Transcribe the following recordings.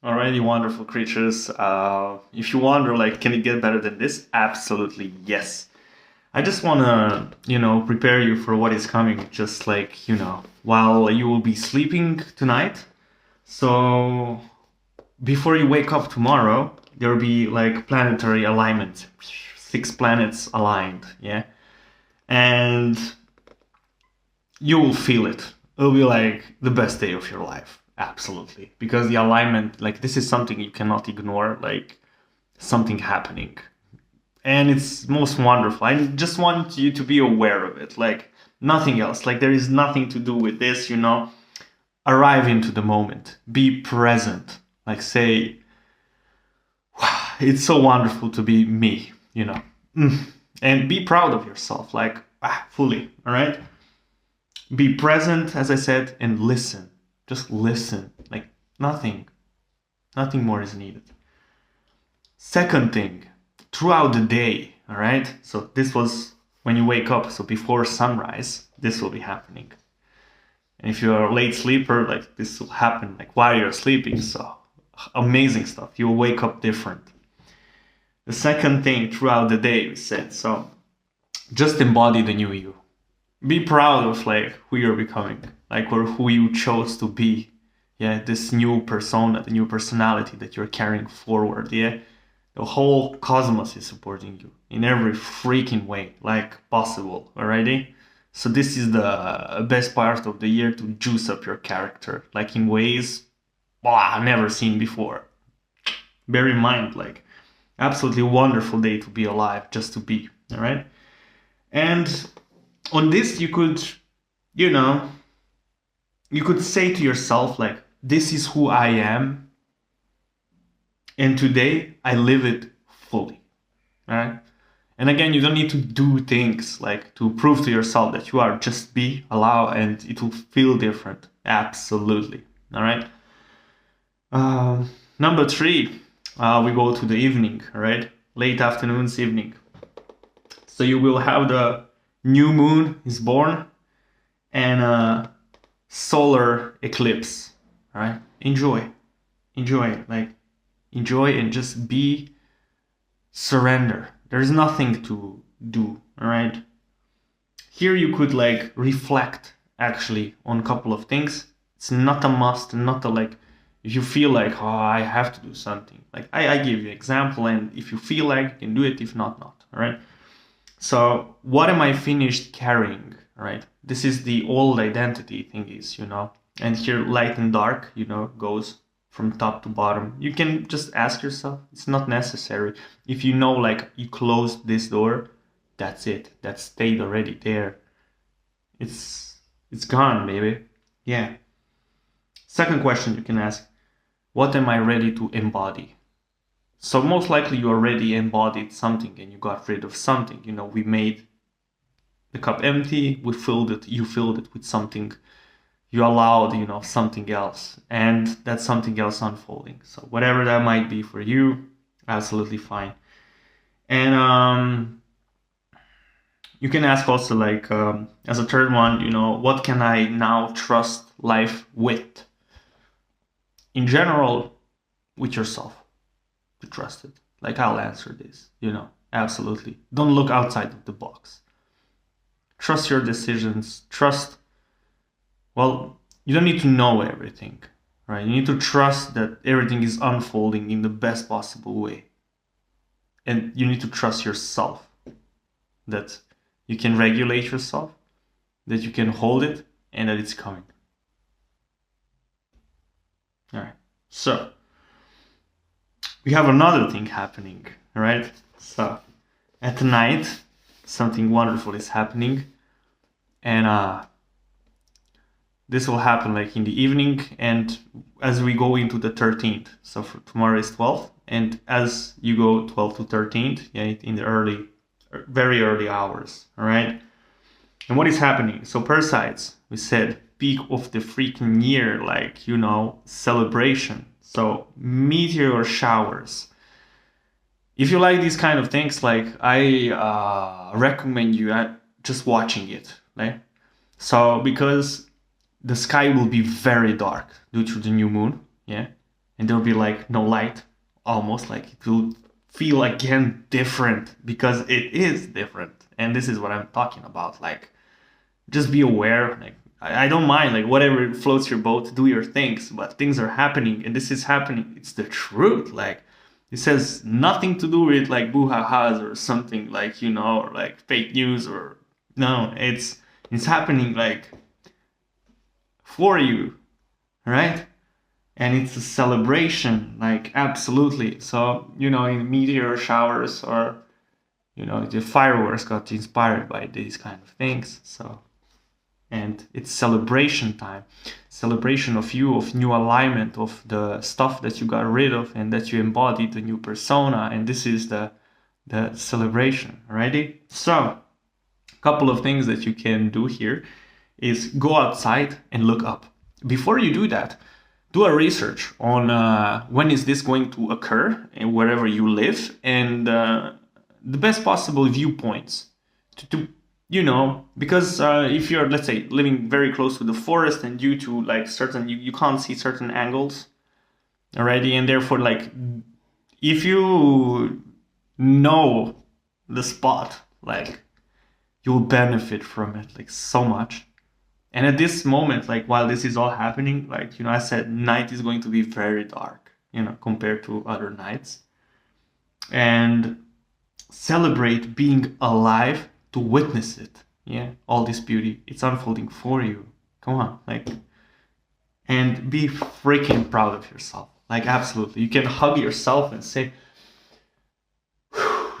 Alrighty, wonderful creatures. If you wonder, like, can it get better than this? Absolutely, yes. I just wanna, prepare you for what is coming, just like, while you will be sleeping tonight. So, before you wake up tomorrow, there will be like planetary alignment, 6 planets aligned, yeah? And you will feel it. It'll be like the best day of your life. Absolutely. Because the alignment, like this is something you cannot ignore, like something happening. And it's most wonderful. I just want you to be aware of it. Like nothing else. Like there is nothing to do with this, Arrive into the moment. Be present. Like say, wow, it's so wonderful to be me. And be proud of yourself, like fully, all right? Be present, as I said, and listen. Just listen. Like nothing more is needed. Second thing, throughout the day, all right? So this was when you wake up. So before sunrise, this will be happening. And if you're a late sleeper, like this will happen like while you're sleeping. So amazing stuff. You'll wake up different. The second thing throughout the day, we said, so just embody the new you. Be proud of like who you're becoming, like or who you chose to be. Yeah, this new persona, the new personality that you're carrying forward. Yeah, the whole cosmos is supporting you in every freaking way, like possible. Alrighty. So this is the best part of the year to juice up your character, like in ways never seen before. Bear in mind, like absolutely wonderful day to be alive, just to be. All right, and on this you could say to yourself like, this is who I am, and today I live it fully. All right, and again, you don't need to do things like to prove to yourself that you are, just be, allow, and it will feel different. Absolutely. All right. Number 3, we go to the evening. All right, late afternoons, evening. So you will have the new moon is born and a solar eclipse. All right, enjoy, like enjoy and just be, surrender. There's nothing to do. All right, here you could like reflect actually on a couple of things. It's not a must, not a like, if you feel like, oh, I have to do something, like I give you an example, and if you feel like you can do it, if not. All right. So what am I finished carrying, right? This is the old identity thingies, and here light and dark, goes from top to bottom. You can just ask yourself, it's not necessary. If you know, like you closed this door, that's it. That stayed already there. It's gone, baby. Yeah. Second question you can ask, what am I ready to embody? So most likely you already embodied something and you got rid of something. We made the cup empty, we filled it, you filled it with something, you allowed, something else, and that's something else unfolding. So whatever that might be for you, absolutely fine. And you can ask also like, as a third one, what can I now trust life with? In general, with yourself. To trust it. Like I'll answer this, absolutely. Don't look outside of the box. Trust your decisions. Trust, well, you don't need to know everything, right? You need to trust that everything is unfolding in the best possible way. And you need to trust yourself, that you can regulate yourself, that you can hold it, and that it's coming. All right. So, we have another thing happening, right? So at night, something wonderful is happening, and this will happen like in the evening, and as we go into the 13th. So for tomorrow is 12th, and as you go 12th to 13th, yeah, in the very early hours, all right? And what is happening? So Perseids, we said, peak of the freaking year, like, celebration. So meteor showers. If you like these kind of things, like I recommend you just watching it, right? So because the sky will be very dark due to the new moon, yeah, and there'll be like no light, almost like it will feel again different because it is different. And this is what I'm talking about. Like, just be aware. Like, I don't mind, like, whatever floats your boat, do your things, but things are happening, and this is happening. It's the truth. Like, this has nothing to do with like boo-ha-has or something, like, you know, or like fake news, or no, it's happening like for you, right? And it's a celebration, like, absolutely. So, you know, in meteor showers, or, you know, the fireworks got inspired by these kind of things. So, and it's celebration time, celebration of you, of new alignment, of the stuff that you got rid of and that you embodied, the new persona. And this is the celebration. Ready? So, a couple of things that you can do here is go outside and look up. Before you do that, do a research on when is this going to occur and wherever you live, and the best possible viewpoints to you know, because if you're, let's say, living very close to the forest, and due to like certain, you can't see certain angles already, and therefore, like, if you know the spot, like, you'll benefit from it like so much. And at this moment, like, while this is all happening, like, you know, I said night is going to be very dark, you know, compared to other nights. And celebrate being alive to witness it. Yeah, all this beauty, it's unfolding for you. Come on, like, and be freaking proud of yourself. Like, absolutely. You can hug yourself and say,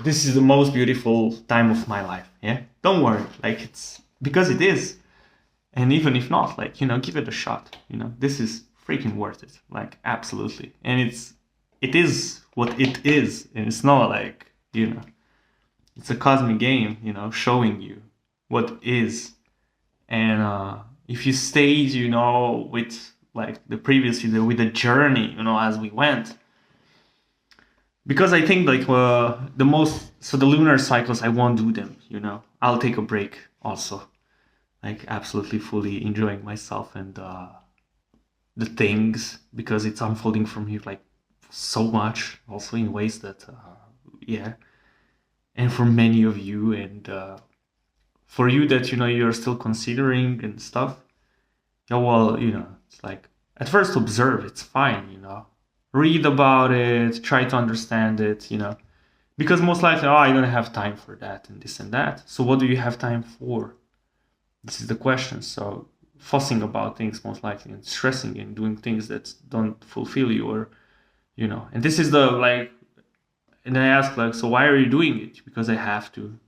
this is the most beautiful time of my life. Yeah, don't worry. Like, it's because it is. And even if not, like, you know, give it a shot. You know, this is freaking worth it. Like, absolutely. And it is what it is. And it's not like, you know, it's a cosmic game, you know, showing you what is. And if you stayed, you know, with like the previous video, with the journey, you know, as we went. Because I think like the lunar cycles, I won't do them, you know. I'll take a break also. Like, absolutely fully enjoying myself and the things, because it's unfolding from here like so much, also in ways that yeah. And for many of you, and for you that, you know, you're still considering and stuff, yeah, well, you know, it's like, at first observe, it's fine, you know, read about it, try to understand it, you know, because most likely, oh, I don't have time for that and this and that. So what do you have time for? This is the question. So fussing about things, most likely, and stressing and doing things that don't fulfill you, or, you know, and this is the, like, and I ask, like, so why are you doing it? Because I have to.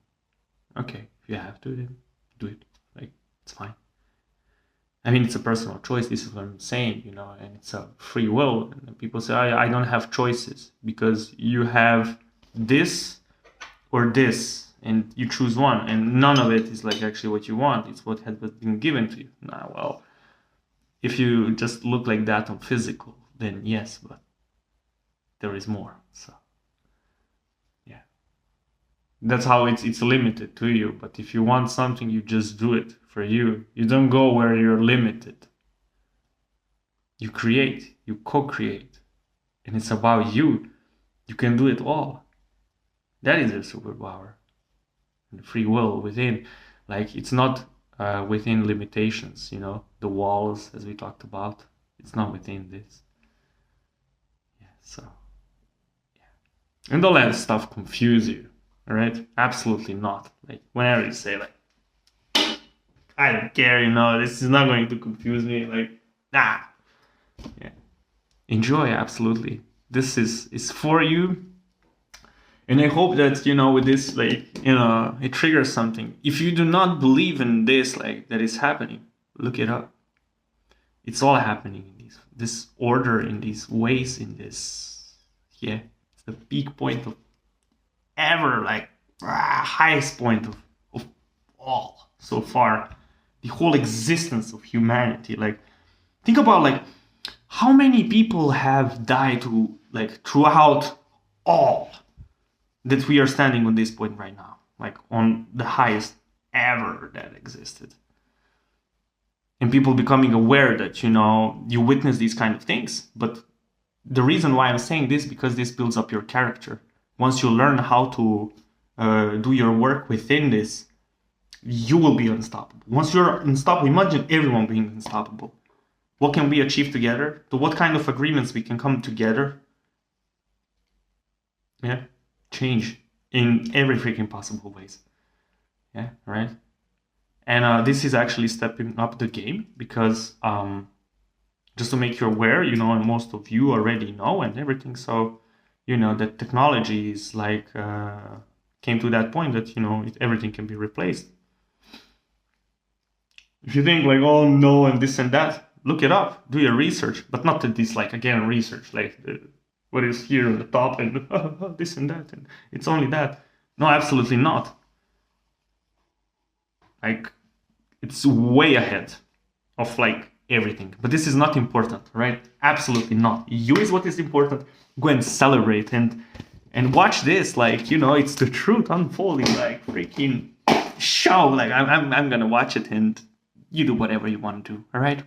Okay, if you have to, then do it. Like, it's fine. I mean, it's a personal choice. This is what I'm saying, you know, and it's a free will. And people say, I don't have choices, because you have this or this, and you choose one, and none of it is like actually what you want. It's what has been given to you. Nah, well, if you just look like that on physical, then yes, but there is more. So yeah, that's how it's limited to you. But if you want something, you just do it for you. You don't go where you're limited. You create, you co-create, and it's about you. You can do it all. That is your superpower. And free will within, like, it's not within limitations, you know, the walls, as we talked about, it's not within this. Yeah, so yeah, and don't let stuff confuse you. All right, absolutely not. Like, whenever you say, like, I don't care, you know, this is not going to confuse me, like, nah. Yeah, enjoy. Absolutely, this is for you. And I hope that, you know, with this, like, you know, it triggers something. If you do not believe in this, like, that is happening, look it up. It's all happening in this order, in these ways, in this, yeah, it's the peak point of ever, like, highest point of all so far. The whole existence of humanity. Like, think about, like, how many people have died throughout all that we are standing on this point right now, like on the highest ever that existed. And people becoming aware that, you know, you witness these kind of things, but the reason why I'm saying this, because this builds up your character. Once you learn how to do your work within this, you will be unstoppable. Once you're unstoppable, imagine everyone being unstoppable. What can we achieve together? To what kind of agreements we can come together? Yeah, change in every freaking possible ways. Yeah, right. And this is actually stepping up the game because just to make you aware, you know, and most of you already know and everything. So, you know, that technology is like came to that point that, you know, everything can be replaced. If you think like, oh no, and this and that, look it up, do your research, but not that this, like, again, research, like what is here on the top and this and that, and it's only that. No, absolutely not. Like, it's way ahead of like everything, but this is not important, right? Absolutely not. You is what is important. Go and celebrate and watch this, like, you know, it's the truth unfolding, like freaking show. Like I'm gonna watch it, and you do whatever you want to do. All right.